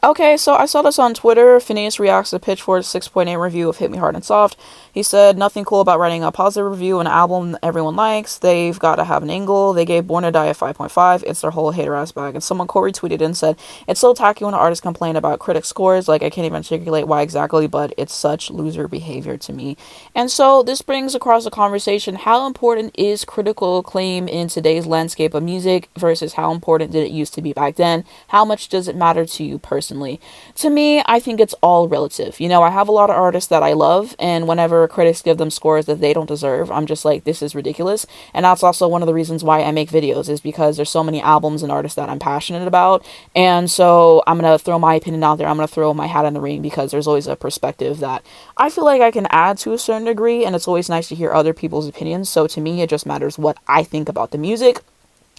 Okay, so I saw this on Twitter. Phineas reacts to Pitchfork's 6.8 review of Hit Me Hard and Soft. He said, nothing cool about writing a positive review of an album everyone likes. They've got to have an angle. They gave Born to Die a 5.5. It's their whole hater ass bag. And someone co-retweeted and said, it's so tacky when artists complain about critic scores. Like, I can't even articulate why exactly, but it's such loser behavior to me. And so this brings across the conversation, how important is critical acclaim in today's landscape of music versus how important did it used to be back then? How much does it matter to you personally? To me, I think it's all relative. I have a lot of artists that I love, and whenever critics give them scores that they don't deserve, I'm just like, this is ridiculous. And that's also one of the reasons why I make videos, is because there's so many albums and artists that I'm passionate about. And so I'm going to throw my opinion out there. I'm going to throw my hat in the ring, because there's always a perspective that I feel like I can add to a certain degree, and it's always nice to hear other people's opinions. So to me, it just matters what I think about the music.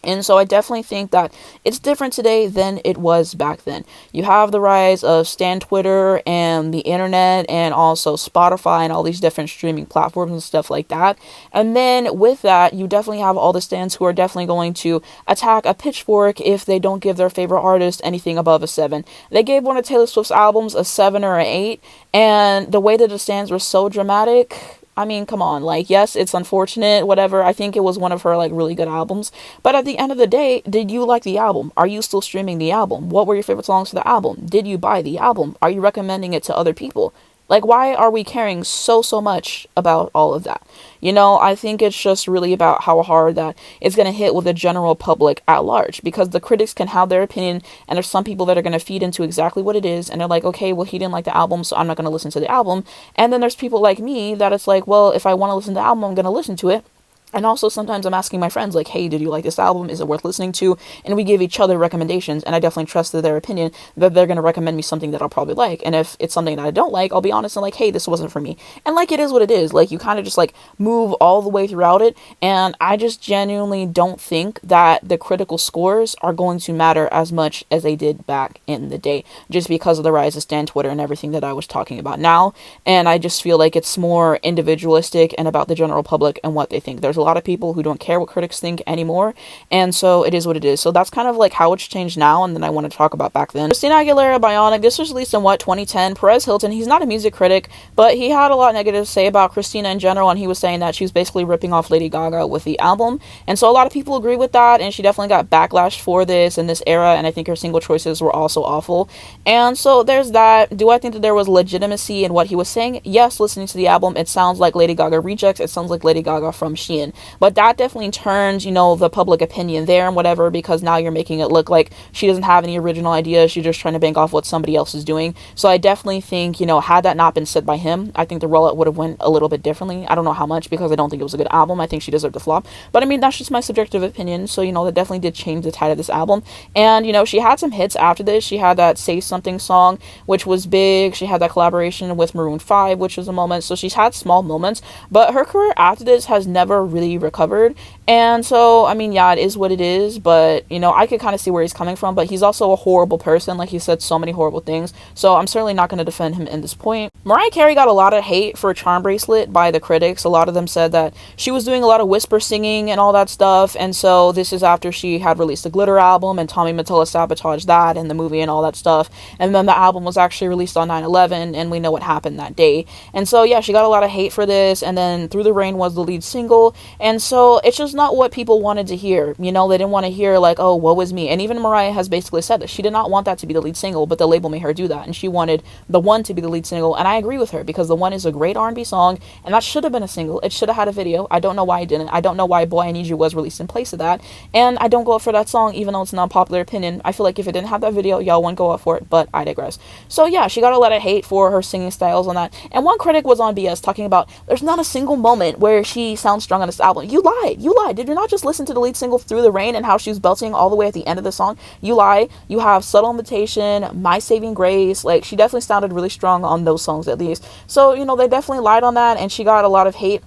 And so I definitely think that it's different today than it was back then. You have the rise of Stan Twitter and the internet and also Spotify and all these different streaming platforms and stuff like that. And then with that, you definitely have all the stans who are definitely going to attack a pitchfork if they don't give their favorite artist anything above a 7. They gave one of Taylor Swift's albums a 7 or an 8, and the way that the stans were so dramatic, I mean, come on, like, yes, it's unfortunate, whatever. I think it was one of her, like, really good albums. But at the end of the day, did you like the album? Are you still streaming the album? What were your favorite songs to the album? Did you buy the album? Are you recommending it to other people? Like, why are we caring so much about all of that? I think it's just really about how hard that it's going to hit with the general public at large, because the critics can have their opinion, and there's some people that are going to feed into exactly what it is, and they're like, okay, well, he didn't like the album, so I'm not going to listen to the album. And then there's people like me that it's like, well, if I want to listen to the album, I'm going to listen to it. And also sometimes I'm asking my friends, like, hey, did you like this album? Is it worth listening to? And we give each other recommendations, and I definitely trust their opinion that they're going to recommend me something that I'll probably like. And if it's something that I don't like, I'll be honest and like, hey, this wasn't for me. And like, it is what it is. Like, you kind of just like move all the way throughout it. And I just genuinely don't think that the critical scores are going to matter as much as they did back in the day, just because of the rise of Stan Twitter and everything that I was talking about now. And I just feel like it's more individualistic and about the general public and what they think. There's a lot of people who don't care what critics think anymore, and so it is what it is. So that's kind of like how it's changed now. And then I want to talk about back then. Christina Aguilera, Bionic. This was released in 2010. Perez Hilton, he's not a music critic, but he had a lot negative to say about Christina in general, and he was saying that she was basically ripping off Lady Gaga with the album. And so a lot of people agree with that, and she definitely got backlash for this in this era, and I think her single choices were also awful. And so there's that. Do I think that there was legitimacy in what he was saying? Yes, listening to the album, it sounds like Lady Gaga rejects. It sounds like Lady Gaga from Shein. But that definitely turns, the public opinion there and whatever, because now you're making it look like she doesn't have any original ideas. She's just trying to bank off what somebody else is doing. So I definitely think, had that not been said by him, I think the rollout would have went a little bit differently. I don't know how much, because I don't think it was a good album. I think she deserved a flop. But I mean, that's just my subjective opinion. So, that definitely did change the tide of this album. And, she had some hits after this. She had that Say Something song, which was big. She had that collaboration with Maroon 5, which was a moment. So she's had small moments. But her career after this has never really recovered. And so, I mean, yeah, it is what it is, but, I could kind of see where he's coming from, but he's also a horrible person. Like, he said so many horrible things, so I'm certainly not going to defend him in this point. Mariah Carey got a lot of hate for Charm Bracelet by the critics. A lot of them said that she was doing a lot of whisper singing and all that stuff, and so this is after she had released the Glitter album, and Tommy Mottola sabotaged that and the movie and all that stuff, and then the album was actually released on 9/11, and we know what happened that day. And so, yeah, she got a lot of hate for this, and then Through the Rain was the lead single, and so it's just not what people wanted to hear. They didn't want to hear like, oh, woe is me. And even Mariah has basically said that she did not want that to be the lead single, but the label made her do that, and she wanted The One to be the lead single. And I agree with her, because The One is a great R&B song, and that should have been a single. It should have had a video. I don't know why it didn't. I don't know why Boy I Need You was released in place of that, and I don't go up for that song, even though it's not a popular opinion. I feel like if it didn't have that video, y'all wouldn't go up for it, but I digress. So yeah, she got a lot of hate for her singing styles on that, and one critic was on BS talking about there's not a single moment where she sounds strong on this album. You lied. Did you not just listen to the lead single Through the Rain and how she was belting all the way at the end of the song? You lie. You have Subtle Invitation, My Saving Grace. Like, she definitely sounded really strong on those songs, at least. So, they definitely lied on that, and she got a lot of hate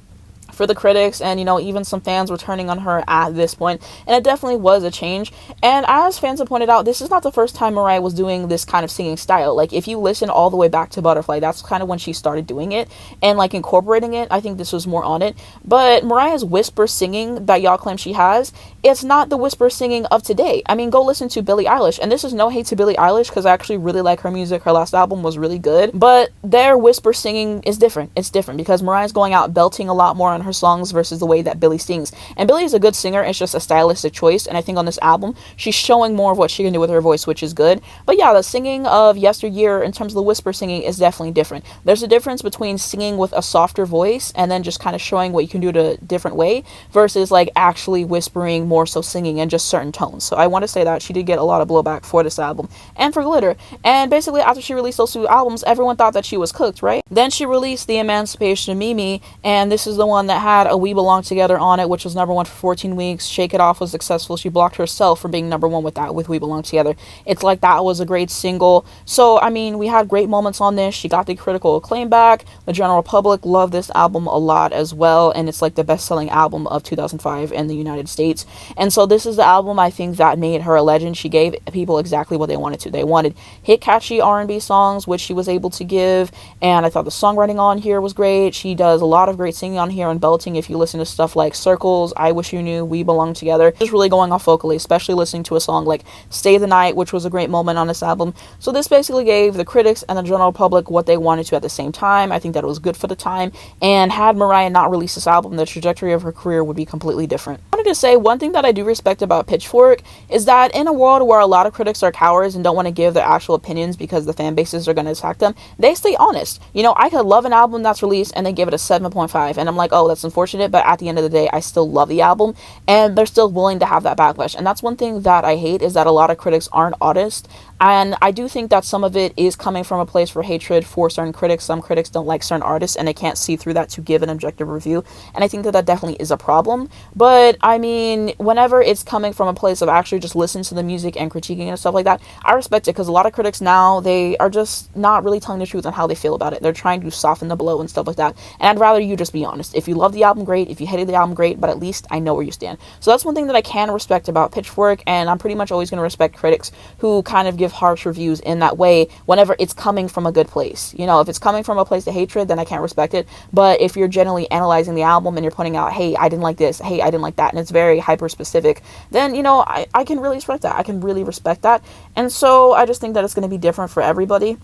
for the critics, and even some fans were turning on her at this point, and it definitely was a change. And as fans have pointed out, this is not the first time Mariah was doing this kind of singing style. Like, if you listen all the way back to Butterfly, that's kind of when she started doing it and like incorporating it. I think this was more on it. But Mariah's whisper singing that y'all claim she has, it's not the whisper singing of today. I mean, go listen to Billie Eilish, and this is no hate to Billie Eilish, because I actually really like her music. Her last album was really good, but their whisper singing is different. It's different because Mariah's going out belting a lot more on her songs versus the way that Billie sings. And Billie is a good singer, it's just a stylistic choice, and I think on this album she's showing more of what she can do with her voice, which is good. But yeah, the singing of yesteryear in terms of the whisper singing is definitely different. There's a difference between singing with a softer voice and then just kind of showing what you can do in a different way versus like actually whispering, more so singing in just certain tones. So I want to say that she did get a lot of blowback for this album and for Glitter. And basically after she released those two albums, everyone thought that she was cooked, right? Then she released The Emancipation of Mimi, and this is the one that had a We Belong Together on it, which was number one for 14 weeks. Shake It Off was successful. She blocked herself from being number one with that, with We Belong Together. It's like that was a great single. So I mean, we had great moments on this. She got the critical acclaim back. The general public loved this album a lot as well, and it's like the best-selling album of 2005 in the United States. And so this is the album I think that made her a legend. She gave people exactly what they wanted to. They wanted hit catchy R&B songs, which she was able to give, and I thought the songwriting on here was great. She does a lot of great singing on here and belting. If you listen to stuff like Circles, I Wish You Knew, We Belong Together, just really going off vocally, especially listening to a song like Stay the Night, which was a great moment on this album. So this basically gave the critics and the general public what they wanted to at the same time. I think that it was good for the time, and had Mariah not released this album, the trajectory of her career would be completely different. I wanted to say one thing that I do respect about Pitchfork is that in a world where a lot of critics are cowards and don't want to give their actual opinions because the fan bases are going to attack them, they stay honest. I could love an album that's released and they give it a 7.5, and I'm like, oh, that's unfortunate, but at the end of the day, I still love the album, and they're still willing to have that backlash. And that's one thing that I hate, is that a lot of critics aren't honest. And I do think that some of it is coming from a place for hatred for certain critics. Some critics don't like certain artists and they can't see through that to give an objective review. And I think that that definitely is a problem. But I mean, whenever it's coming from a place of actually just listening to the music and critiquing and stuff like that, I respect it, because a lot of critics now, they are just not really telling the truth on how they feel about it. They're trying to soften the blow and stuff like that. And I'd rather you just be honest. If you love the album, great. If you hated the album, great. But at least I know where you stand. So that's one thing that I can respect about Pitchfork. And I'm pretty much always going to respect critics who kind of give harsh reviews in that way whenever it's coming from a good place. If it's coming from a place of hatred, then I can't respect it. But if you're generally analyzing the album and you're pointing out, hey, I didn't like this, hey, I didn't like that, and it's very hyper specific, then I can really respect that. I can really respect that. And so I just think that it's going to be different for everybody.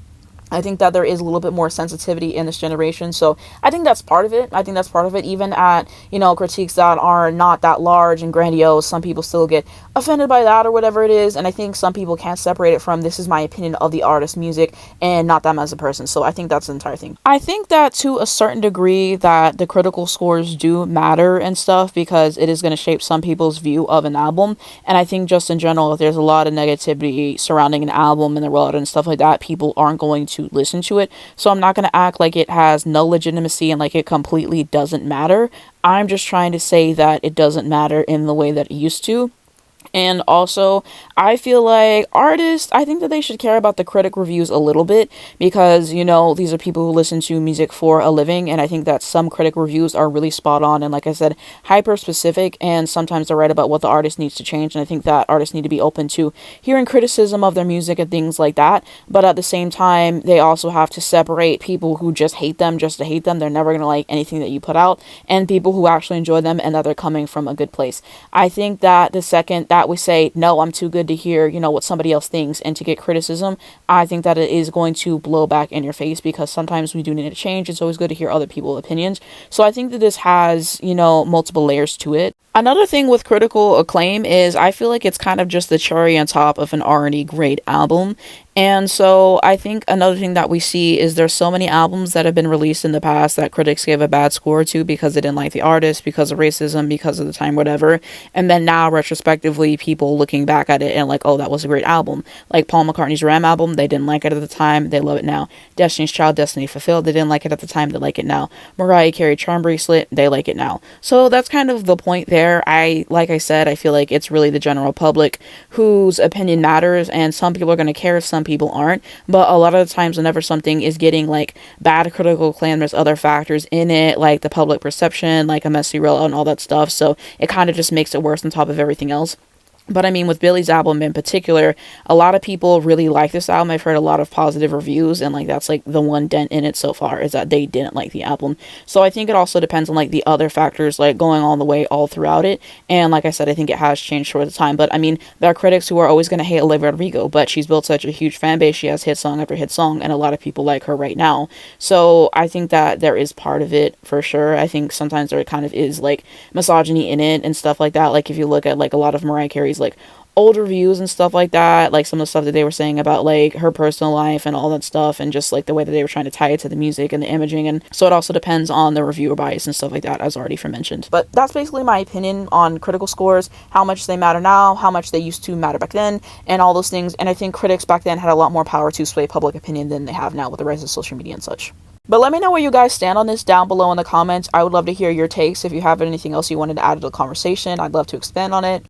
I think that there is a little bit more sensitivity in this generation. So I think that's part of it. Even at, critiques that are not that large and grandiose, some people still get offended by that or whatever it is. And I think some people can't separate it from, this is my opinion of the artist's music and not them as a person. So I think that's the entire thing. I think that to a certain degree that the critical scores do matter and stuff, because it is going to shape some people's view of an album. And I think just in general, if there's a lot of negativity surrounding an album in the world and stuff like that, people aren't going to listen to it. So I'm not going to act like it has no legitimacy and like it completely doesn't matter. I'm just trying to say that it doesn't matter in the way that it used to. And also, I feel like artists, I think that they should care about the critic reviews a little bit, because, these are people who listen to music for a living, and I think that some critic reviews are really spot on, and like I said, hyper specific, and sometimes they're right about what the artist needs to change, and I think that artists need to be open to hearing criticism of their music and things like that. But at the same time, they also have to separate people who just hate them just to hate them, they're never going to like anything that you put out, and people who actually enjoy them and that they're coming from a good place. I think that the second that we say, no, I'm too good to hear, what somebody else thinks, and to get criticism, I think that it is going to blow back in your face, because sometimes we do need to change. It's always good to hear other people's opinions. So I think that this has, multiple layers to it. Another thing with critical acclaim is I feel like it's kind of just the cherry on top of an already great album. And so I think another thing that we see is there's so many albums that have been released in the past that critics gave a bad score to because they didn't like the artist, because of racism, because of the time, whatever. And then now, retrospectively, people looking back at it and like, oh, that was a great album. Like Paul McCartney's Ram album, they didn't like it at the time, they love it now. Destiny's Child, Destiny Fulfilled, they didn't like it at the time, they like it now. Mariah Carey, Charm Bracelet, they like it now. So that's kind of the point there. Like I said, I feel like it's really the general public whose opinion matters, and some people are going to care, some some people aren't. But a lot of the times whenever something is getting like bad critical acclaim, there's other factors in it, like the public perception, like a messy rollout and all that stuff. So it kind of just makes it worse on top of everything else. But I mean, with Billie's album in particular, a lot of people really like this album. I've heard a lot of positive reviews, and like that's like the one dent in it so far, is that they didn't like the album. So I think it also depends on like the other factors like going all the way all throughout it. And like I said, I think it has changed over the time. But I mean, there are critics who are always going to hate Olivia Rodrigo, but she's built such a huge fan base. She has hit song after hit song, and a lot of people like her right now. So I think that there is part of it for sure. I think sometimes there kind of is like misogyny in it and stuff like that. Like if you look at like a lot of Mariah Carey's like old reviews and stuff like that, like some of the stuff that they were saying about like her personal life and all that stuff, and just like the way that they were trying to tie it to the music and the imaging. And so it also depends on the reviewer bias and stuff like that, as already mentioned. But that's basically my opinion on critical scores, how much they matter now, how much they used to matter back then, and all those things. And I think critics back then had a lot more power to sway public opinion than they have now with the rise of social media and such. But let me know where you guys stand on this down below in the comments. I would love to hear your takes. If you have anything else you wanted to add to the conversation, I'd love to expand on it.